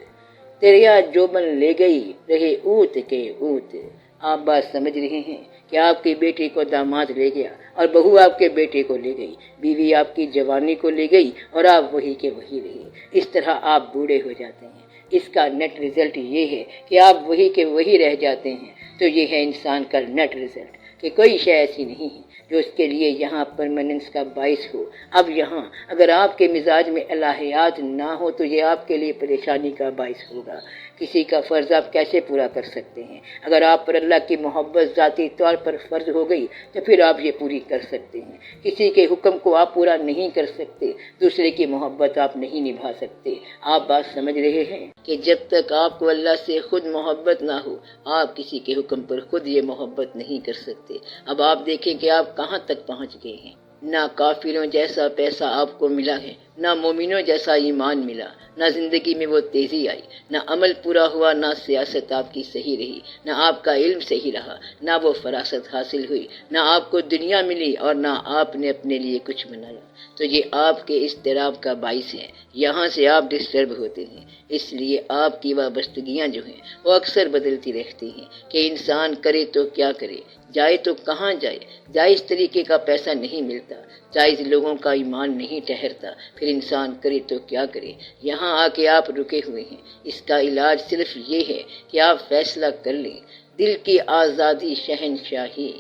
تریا جوبن لے گئی رہے اوت کے اوت۔ آپ بات سمجھ رہے ہیں کہ آپ کی بیٹی کو داماد لے گیا اور بہو آپ کے بیٹے کو لے گئی، بیوی آپ کی جوانی کو لے گئی اور آپ وہی کے وہی رہے۔ اس طرح آپ بوڑھے ہو جاتے ہیں۔ اس کا نیٹ رزلٹ یہ ہے کہ آپ وہی کے وہی رہ جاتے ہیں۔ تو یہ ہے انسان کا نیٹ رزلٹ کہ کوئی شے ایسی نہیں ہے جو اس کے لیے یہاں پرماننس کا باعث ہو۔ اب یہاں اگر آپ کے مزاج میں الہیات نہ ہو تو یہ آپ کے لیے پریشانی کا باعث ہوگا۔ کسی کا فرض آپ کیسے پورا کر سکتے ہیں؟ اگر آپ پر اللہ کی محبت ذاتی طور پر فرض ہو گئی تو پھر آپ یہ پوری کر سکتے ہیں۔ کسی کے حکم کو آپ پورا نہیں کر سکتے، دوسرے کی محبت آپ نہیں نبھا سکتے۔ آپ بات سمجھ رہے ہیں کہ جب تک آپ کو اللہ سے خود محبت نہ ہو، آپ کسی کے حکم پر خود یہ محبت نہیں کر سکتے۔ اب آپ دیکھیں کہ آپ کہاں تک پہنچ گئے ہیں۔ نہ کافروں جیسا پیسہ آپ کو ملا ہے، نہ مومنوں جیسا ایمان ملا، نہ زندگی میں وہ تیزی آئی، نہ عمل پورا ہوا، نہ سیاست آپ کی صحیح رہی، نہ آپ کا علم صحیح رہا، نہ وہ فراست حاصل ہوئی، نہ آپ کو دنیا ملی اور نہ آپ نے اپنے لیے کچھ بنایا۔ تو یہ آپ کے اضطراب کا باعث ہے، یہاں سے آپ ڈسٹرب ہوتے ہیں۔ اس لیے آپ کی وابستگیاں جو ہیں وہ اکثر بدلتی رہتی ہیں کہ انسان کرے تو کیا کرے، جائے تو کہاں جائے۔ جائز طریقے کا پیسہ نہیں ملتا، جائز لوگوں کا ایمان نہیں ٹھہرتا، پھر انسان کرے تو کیا کرے۔ یہاں آ کے آپ رکے ہوئے ہیں۔ اس کا علاج صرف یہ ہے کہ آپ فیصلہ کر لیں، دل کی آزادی شہنشاہی،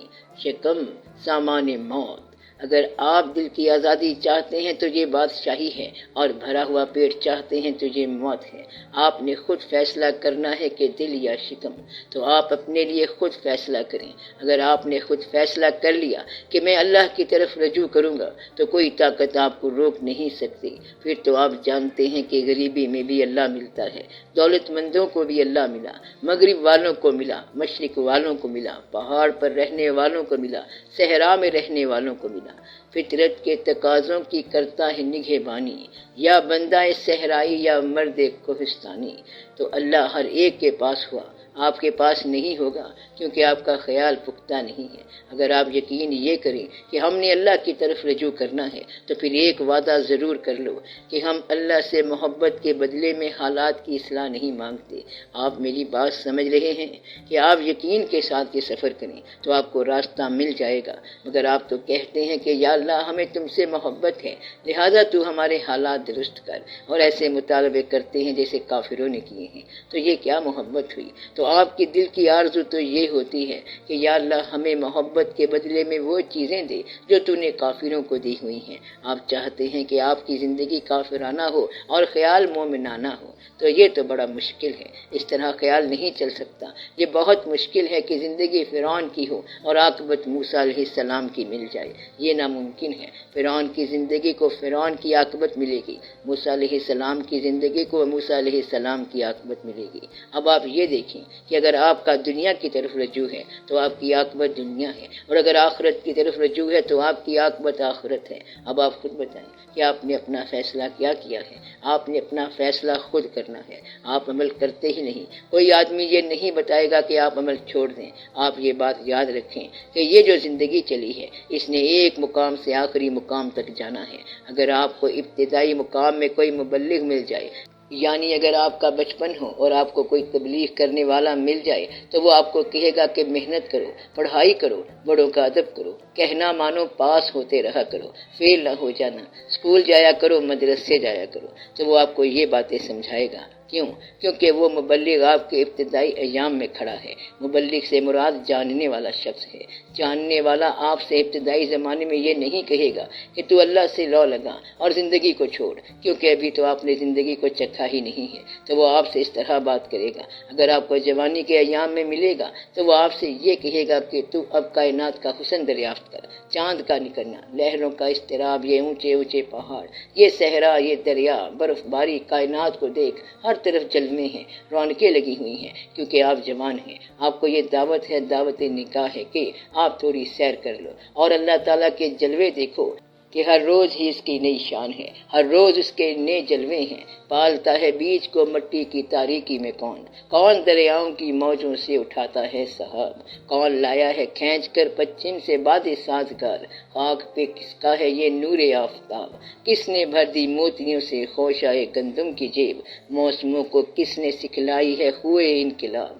شکم سامان موت۔ اگر آپ دل کی آزادی چاہتے ہیں تو یہ بادشاہی ہے، اور بھرا ہوا پیٹ چاہتے ہیں تو یہ موت ہے۔ آپ نے خود فیصلہ کرنا ہے کہ دل یا شکم، تو آپ اپنے لیے خود فیصلہ کریں۔ اگر آپ نے خود فیصلہ کر لیا کہ میں اللہ کی طرف رجوع کروں گا تو کوئی طاقت آپ کو روک نہیں سکتی۔ پھر تو آپ جانتے ہیں کہ غریبی میں بھی اللہ ملتا ہے، دولت مندوں کو بھی اللہ ملا، مغرب والوں کو ملا، مشرق والوں کو ملا، پہاڑ پر رہنے والوں کو ملا، صحرا میں رہنے والوں کو ملا۔ فطرت کے تقاضوں کی کرتا ہے نگہبانی، یا بندہ صحرائی یا مرد کوہستانی۔ تو اللہ ہر ایک کے پاس ہوا، آپ کے پاس نہیں ہوگا، کیونکہ آپ کا خیال پختہ نہیں ہے۔ اگر آپ یقین یہ کریں کہ ہم نے اللہ کی طرف رجوع کرنا ہے تو پھر ایک وعدہ ضرور کر لو کہ ہم اللہ سے محبت کے بدلے میں حالات کی اصلاح نہیں مانگتے۔ آپ میری بات سمجھ رہے ہیں کہ آپ یقین کے ساتھ یہ سفر کریں تو آپ کو راستہ مل جائے گا، مگر آپ تو کہتے ہیں کہ یا اللہ ہمیں تم سے محبت ہے، لہذا تو ہمارے حالات درست کر، اور ایسے مطالبے کرتے ہیں جیسے کافروں نے کیے ہیں۔ تو یہ کیا محبت ہوئی؟ تو آپ کی دل کی آرزو تو یہ ہوتی ہے کہ یا اللہ ہمیں محبت کے بدلے میں وہ چیزیں دے جو تو نے کافروں کو دی ہوئی ہیں۔ آپ چاہتے ہیں کہ آپ کی زندگی کافرانہ ہو اور خیال مومنانہ ہو، تو یہ تو بڑا مشکل ہے۔ اس طرح خیال نہیں چل سکتا۔ یہ بہت مشکل ہے کہ زندگی فرعون کی ہو اور عاقبت موسیٰ علیہ السلام کی مل جائے، یہ ناممکن ہے۔ فرعون کی زندگی کو فرعون کی عاقبت ملے گی، موسیٰ علیہ السلام کی زندگی کو موسیٰ علیہ السلام کی عاقبت ملے گی۔ اب آپ یہ دیکھیں کہ اگر آپ کا دنیا کی طرف رجوع ہے تو آپ کی عاقبت دنیا ہے، اور اگر آخرت کی طرف رجوع ہے تو آپ کی عاقبت آخرت ہے۔ اب آپ خود بتائیں کہ آپ نے اپنا فیصلہ کیا کیا ہے؟ آپ نے اپنا فیصلہ خود کرنا ہے، آپ عمل کرتے ہی نہیں۔ کوئی آدمی یہ نہیں بتائے گا کہ آپ عمل چھوڑ دیں۔ آپ یہ بات یاد رکھیں کہ یہ جو زندگی چلی ہے اس نے ایک مقام سے آخری مقام تک جانا ہے۔ اگر آپ کو ابتدائی مقام میں کوئی مبلغ مل جائے، یعنی اگر آپ کا بچپن ہو اور آپ کو کوئی تبلیغ کرنے والا مل جائے تو وہ آپ کو کہے گا کہ محنت کرو، پڑھائی کرو، بڑوں کا ادب کرو، کہنا مانو، پاس ہوتے رہا کرو، فیل نہ ہو جانا، اسکول جایا کرو، مدرسے جایا کرو، تو وہ آپ کو یہ باتیں سمجھائے گا۔ کیوں؟ کیونکہ وہ مبلغ آپ کے ابتدائی ایام میں کھڑا ہے۔ مبلغ سے مراد جاننے والا شخص ہے۔ جاننے والا آپ سے ابتدائی زمانے میں یہ نہیں کہے گا کہ تو اللہ سے لو لگا اور زندگی کو چھوڑ، کیونکہ ابھی تو آپ نے زندگی کو چکھا ہی نہیں ہے، تو وہ آپ سے اس طرح بات کرے گا۔ اگر آپ کو جوانی کے ایام میں ملے گا تو وہ آپ سے یہ کہے گا کہ تو اب کائنات کا حسن دریافت کر، چاند کا نکلنا، لہروں کا اضطراب، یہ اونچے اونچے پہاڑ، یہ صحرا، یہ دریا، برف باری، کائنات کو دیکھ، ہر طرف جلوے ہیں، رونقیں لگی ہوئی ہیں، کیونکہ آپ جوان ہیں۔ آپ کو یہ دعوت ہے، دعوت نکاح ہے کہ آپ تھوڑی سیر کر لو اور اللہ تعالیٰ کے جلوے دیکھو کہ ہر روز ہی اس کی نئی شان ہے، ہر روز اس کے نئے جلوے ہیں۔ پالتا ہے بیج کو مٹی کی تاریکی میں کون، کون دریاؤں کی موجوں سے اٹھاتا ہے سحاب، کون لایا ہے کھینچ کر پچھم سے باد سازگار، خاک پہ کس کا ہے یہ نور آفتاب، کس نے بھر دی موتیوں سے خوشائے گندم کی جیب، موسموں کو کس نے سکھلائی ہے خوئے انقلاب۔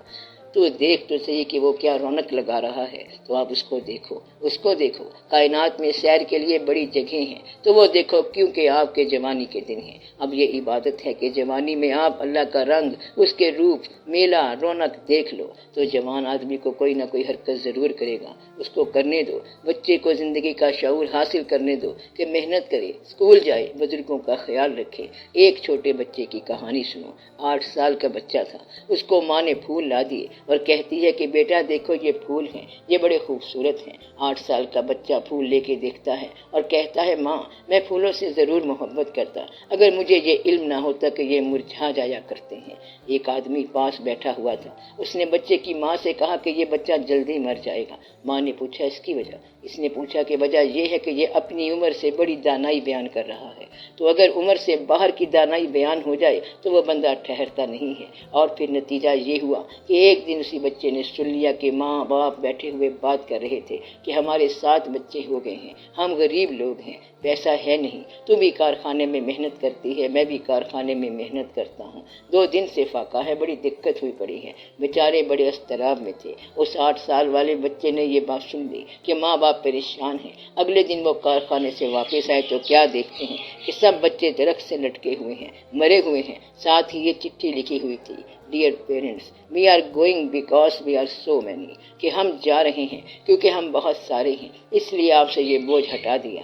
تو دیکھ تو صحیح کہ وہ کیا رونق لگا رہا ہے، تو آپ اس کو دیکھو، اس کو دیکھو۔ کائنات میں سیر کے لیے بڑی جگہیں ہیں، تو وہ دیکھو، کیونکہ آپ کے جوانی کے دن ہیں۔ اب یہ عبادت ہے کہ جوانی میں آپ اللہ کا رنگ، اس کے روپ، میلہ، رونق دیکھ لو۔ تو جوان آدمی کو کوئی نہ کوئی حرکت ضرور کرے گا، اس کو کرنے دو۔ بچے کو زندگی کا شعور حاصل کرنے دو کہ محنت کرے، اسکول جائے، بزرگوں کا خیال رکھے۔ ایک چھوٹے بچے کی کہانی سنو۔ 8 سال کا بچہ تھا، اس کو ماں نے پھول لا دیے اور کہتی ہے کہ بیٹا دیکھو یہ پھول ہیں، یہ بڑے خوبصورت ہیں۔ 8 سال کا بچہ پھول لے کے دیکھتا ہے اور کہتا ہے ماں میں پھولوں سے ضرور محبت کرتا، اگر مجھے یہ علم نہ ہوتا کہ یہ مرجھا جایا کرتے ہیں۔ ایک آدمی پاس بیٹھا ہوا تھا، اس نے بچے کی ماں سے کہا کہ یہ بچہ جلدی مر جائے گا۔ ماں نے پوچھا اس کی وجہ؟ اس نے پوچھا کہ وجہ یہ ہے کہ یہ اپنی عمر سے بڑی دانائی بیان کر رہا ہے، تو اگر عمر سے باہر کی دانائی بیان ہو جائے تو وہ بندہ ٹھہرتا نہیں ہے۔ اور پھر نتیجہ یہ ہوا کہ ایک دن اسی بچے نے سن لیا کہ ماں باپ بیٹھے ہوئے بات کر رہے تھے کہ ہمارے 7 بچے ہو گئے ہیں، ہم غریب لوگ ہیں، پیسہ ہے نہیں، تو بھی کارخانے میں محنت کرتی ہے، میں بھی کارخانے میں محنت کرتا ہوں، 2 دن سے فاقہ ہے، بڑی دقت ہوئی پڑی ہے۔ بیچارے بڑے اضطراب میں تھے۔ اس 8 سال والے بچے نے یہ بات سن لی کہ ماں باپ پریشان ہیں۔ اگلے دن وہ کارخانے سے واپس آئے تو کیا دیکھتے ہیں کہ سب بچے درخت سے لٹکے ہوئے ہیں، مرے ہوئے ہیں۔ ساتھ ہی یہ چٹھی لکھی ہوئی تھی، dear parents we are going because we are so many, کہ ہم جا رہے ہیں کیونکہ ہم بہت سارے ہیں، اس لیے آپ سے یہ بوجھ ہٹا دیا۔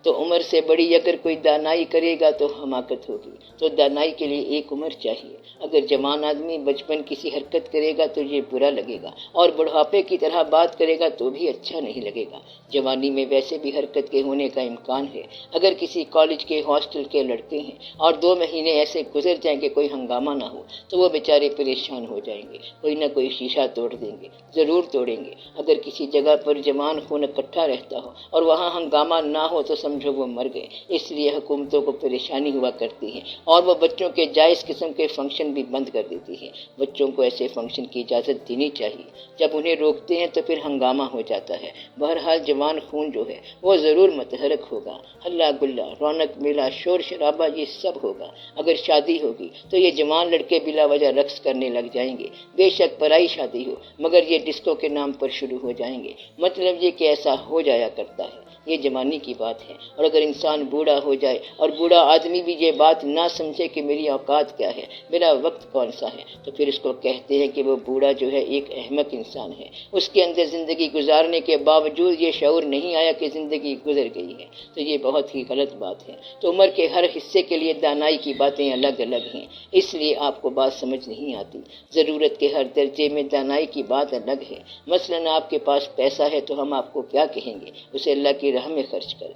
تو عمر سے بڑی اگر کوئی دانائی کرے گا تو حماقت ہوگی، تو دانائی کے لیے ایک عمر چاہیے۔ اگر جوان آدمی بچپن کسی حرکت کرے گا تو یہ برا لگے گا، اور بڑھاپے کی طرح بات کرے گا تو بھی اچھا نہیں لگے گا۔ جوانی میں ویسے بھی حرکت کے ہونے کا امکان ہے۔ اگر کسی کالج کے ہاسٹل کے لڑکے ہیں اور 2 مہینے ایسے گزر جائیں کہ کوئی ہنگامہ نہ ہو تو وہ بیچارے پریشان ہو جائیں گے، کوئی نہ کوئی شیشہ توڑ دیں گے، ضرور توڑیں گے۔ اگر کسی جگہ پر جوان خون اکٹھا رہتا ہو اور وہاں ہنگامہ نہ ہو تو سمجھو وہ مر گئے۔ اس لیے حکومتوں کو پریشانی ہوا کرتی ہے اور وہ بچوں کے جائز قسم کے فنکشن بھی بند کر دیتی ہے۔ بچوں کو ایسے فنکشن کی اجازت دینی چاہیے، جب انہیں روکتے ہیں تو پھر ہنگامہ ہو جاتا ہے۔ بہرحال جوان خون جو ہے وہ ضرور متحرک ہوگا، ہلا گلا، رونق میلہ، شور شرابہ، یہ سب ہوگا۔ اگر شادی ہوگی تو یہ جوان لڑکے بلا وجہ رقص کرنے لگ جائیں گے، بے شک پرائی شادی ہو مگر یہ ڈسکو کے نام پر شروع ہو جائیں گے۔ مطلب یہ کہ ایسا ہو جایا کرتا ہے، یہ جوانی کی بات ہے۔ اور اگر انسان بوڑھا ہو جائے اور بوڑھا آدمی بھی یہ بات نہ سمجھے کہ میری اوقات کیا ہے، میرا وقت کون سا ہے، تو پھر اس کو کہتے ہیں کہ وہ بوڑھا جو ہے ایک احمق انسان ہے، اس کے اندر زندگی گزارنے کے باوجود یہ شعور نہیں آیا کہ زندگی گزر گئی ہے، تو یہ بہت ہی غلط بات ہے۔ تو عمر کے ہر حصے کے لیے دانائی کی باتیں الگ الگ ہیں، اس لیے آپ کو بات سمجھ نہیں آتی۔ ضرورت کے ہر درجے میں دانائی کی بات الگ ہے۔ مثلاً آپ کے پاس پیسہ ہے تو ہم آپ کو کیا کہیں گے؟ اسے اللہ کی راہ میں خرچ کر۔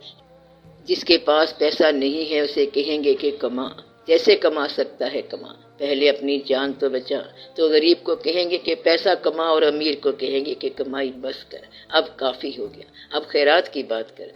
جس کے پاس پیسہ نہیں ہے اسے کہیں گے کہ کما، جیسے کما سکتا ہے کما۔ پہلے اپنی جان تو بچا، تو غریب کو کہیں گے کہ پیسہ کما اور امیر کو کہیں گے کہ کمائی بس کر، اب کافی ہو گیا، اب خیرات کی بات کر۔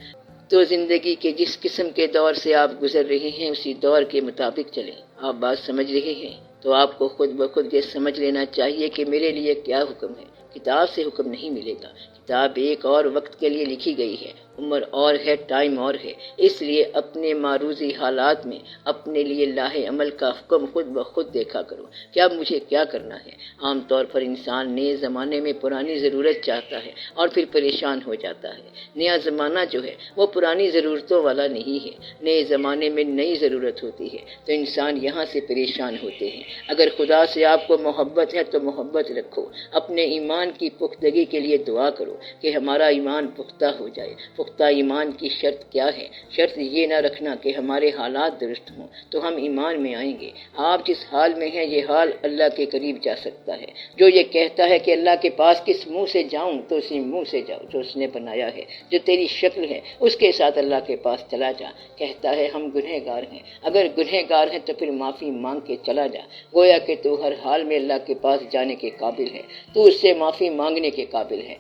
تو زندگی کے جس قسم کے دور سے آپ گزر رہے ہیں اسی دور کے مطابق چلیں۔ آپ بات سمجھ رہے ہیں تو آپ کو خود بخود یہ سمجھ لینا چاہیے کہ میرے لیے کیا حکم ہے۔ کتاب سے حکم نہیں ملے گا، کتاب ایک اور وقت کے لیے لکھی گئی ہے، عمر اور ہے، ٹائم اور ہے، اس لیے اپنے معروضی حالات میں اپنے لیے لاہ عمل کا حکم خود بخود دیکھا کرو کہ اب مجھے کیا کرنا ہے۔ عام طور پر انسان نئے زمانے میں پرانی ضرورت چاہتا ہے اور پھر پریشان ہو جاتا ہے۔ نیا زمانہ جو ہے وہ پرانی ضرورتوں والا نہیں ہے، نئے زمانے میں نئی ضرورت ہوتی ہے تو انسان یہاں سے پریشان ہوتے ہیں۔ اگر خدا سے آپ کو محبت ہے تو محبت رکھو، اپنے ایمان کی پختگی کے لیے دعا کرو کہ ہمارا ایمان پختہ ہو جائے۔ پختہ ایمان کی شرط کیا ہے؟ شرط یہ نہ رکھنا کہ ہمارے حالات درست ہوں تو ہم ایمان میں آئیں گے۔ آپ جس حال میں ہیں یہ حال اللہ کے قریب جا سکتا ہے۔ جو یہ کہتا ہے کہ اللہ کے پاس کس منہ سے جاؤں تو اسی منہ سے جاؤ جو اس نے بنایا ہے، جو تیری شکل ہے اس کے ساتھ اللہ کے پاس چلا جا۔ کہتا ہے ہم گنہگار ہیں، اگر گنہگار ہیں تو پھر معافی مانگ کے چلا جا، گویا کہ تو ہر حال میں اللہ کے پاس جانے کے قابل ہے، تو اس سے معافی مانگنے کے قابل ہے۔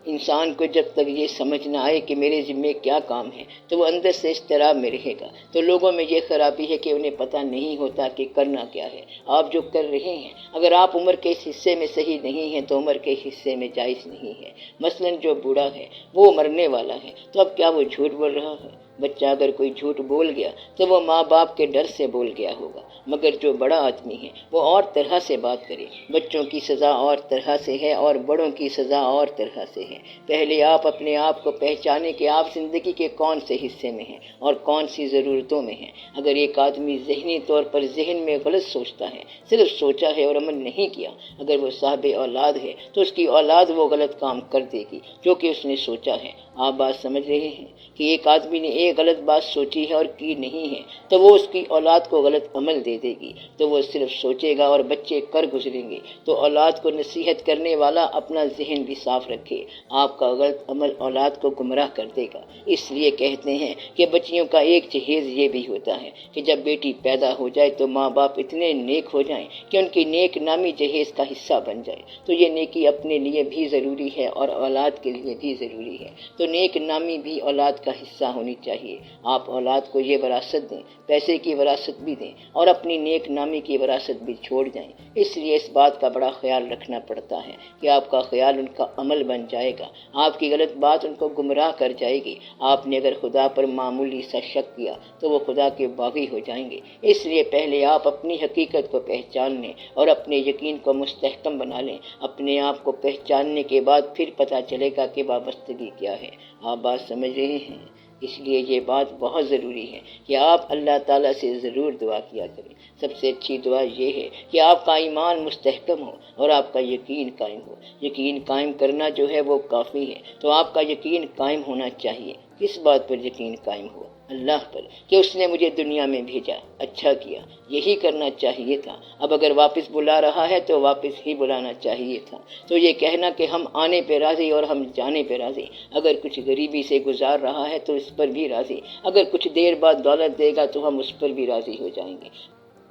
انسان کو جب تک یہ سمجھ نہ آئے کہ میرے ذمے کیا کام ہے تو وہ اندر سے اضطراب میں رہے گا۔ تو لوگوں میں یہ خرابی ہے کہ انہیں پتہ نہیں ہوتا کہ کرنا کیا ہے۔ آپ جو کر رہے ہیں اگر آپ عمر کے اس حصے میں صحیح نہیں ہیں تو عمر کے حصے میں جائز نہیں ہے۔ مثلاً جو بوڑھا ہے وہ مرنے والا ہے تو اب کیا وہ جھوٹ بول رہا ہے؟ بچہ اگر کوئی جھوٹ بول گیا تو وہ ماں باپ کے ڈر سے بول گیا ہوگا، مگر جو بڑا آدمی ہے وہ اور طرح سے بات کرے۔ بچوں کی سزا اور طرح سے ہے اور بڑوں کی سزا اور طرح سے ہے۔ پہلے آپ اپنے آپ کو پہچانیں کہ آپ زندگی کے کون سے حصے میں ہیں اور کون سی ضرورتوں میں ہیں۔ اگر ایک آدمی ذہنی طور پر ذہن میں غلط سوچتا ہے، صرف سوچا ہے اور عمل نہیں کیا، اگر وہ صاحب اولاد ہے تو اس کی اولاد وہ غلط کام کر دے گی جو کہ اس نے سوچا ہے۔ آپ بات سمجھ رہے ہیں کہ ایک آدمی نے ایک غلط بات سوچی ہے اور کی نہیں ہے تو وہ اس کی اولاد کو غلط عمل دے دے گی، تو وہ صرف سوچے گا اور بچے کر گزریں گے۔ تو اولاد کو نصیحت کرنے والا اپنا ذہن بھی صاف رکھے، آپ کا غلط عمل اولاد کو گمراہ کر دے گا۔ اس لیے کہتے ہیں کہ بچیوں کا ایک جہیز یہ بھی ہوتا ہے کہ جب بیٹی پیدا ہو جائے تو ماں باپ اتنے نیک ہو جائیں کہ ان کی نیک نامی جہیز کا حصہ بن جائے۔ تو یہ نیکی اپنے لیے بھی ضروری ہے اور اولاد کے لیے بھی ضروری ہے، تو نیک نامی بھی اولاد کا حصہ ہونی چاہیے۔ آپ اولاد کو یہ وراثت دیں، پیسے کی وراثت بھی دیں اور اپنی نیک نامی کی وراثت بھی چھوڑ جائیں۔ اس لیے اس بات کا بڑا خیال رکھنا پڑتا ہے کہ آپ کا خیال ان کا عمل بن جائے گا، آپ کی غلط بات ان کو گمراہ کر جائے گی۔ آپ نے اگر خدا پر معمولی سا شک کیا تو وہ خدا کے باغی ہو جائیں گے۔ اس لیے پہلے آپ اپنی حقیقت کو پہچان لیں اور اپنے یقین کو مستحکم بنا لیں۔ اپنے آپ کو پہچاننے کے بعد پھر پتہ چلے گا کہ وابستگی کیا ہے۔ آپ بات سمجھ رہے ہیں؟ اس لیے یہ بات بہت ضروری ہے کہ آپ اللہ تعالیٰ سے ضرور دعا کیا کریں۔ سب سے اچھی دعا یہ ہے کہ آپ کا ایمان مستحکم ہو اور آپ کا یقین قائم ہو۔ یقین قائم کرنا جو ہے وہ کافی ہے، تو آپ کا یقین قائم ہونا چاہیے۔ کس بات پر یقین قائم ہو؟ اللہ پر، کہ اس نے مجھے دنیا میں بھیجا، اچھا کیا، یہی کرنا چاہیے تھا۔ اب اگر واپس بلا رہا ہے تو واپس ہی بلانا چاہیے تھا۔ تو یہ کہنا کہ ہم آنے پہ راضی اور ہم جانے پہ راضی، اگر کچھ غریبی سے گزار رہا ہے تو اس پر بھی راضی، اگر کچھ دیر بعد دولت دے گا تو ہم اس پر بھی راضی ہو جائیں گے۔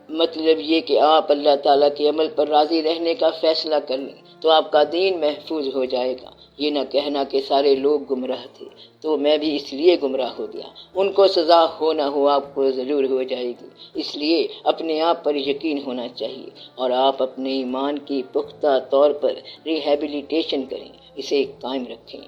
مطلب یہ کہ آپ اللہ تعالیٰ کے عمل پر راضی رہنے کا فیصلہ کر لیں تو آپ کا دین محفوظ ہو جائے گا۔ یہ نہ کہنا کہ سارے لوگ گمراہ تھے تو میں بھی اس لیے گمراہ ہو گیا، ان کو سزا ہو نہ ہو آپ کو ضرور ہو جائے گی۔ اس لیے اپنے آپ پر یقین ہونا چاہیے اور آپ اپنے ایمان کی پختہ طور پر ریہیبلیٹیشن کریں، اسے قائم رکھیں۔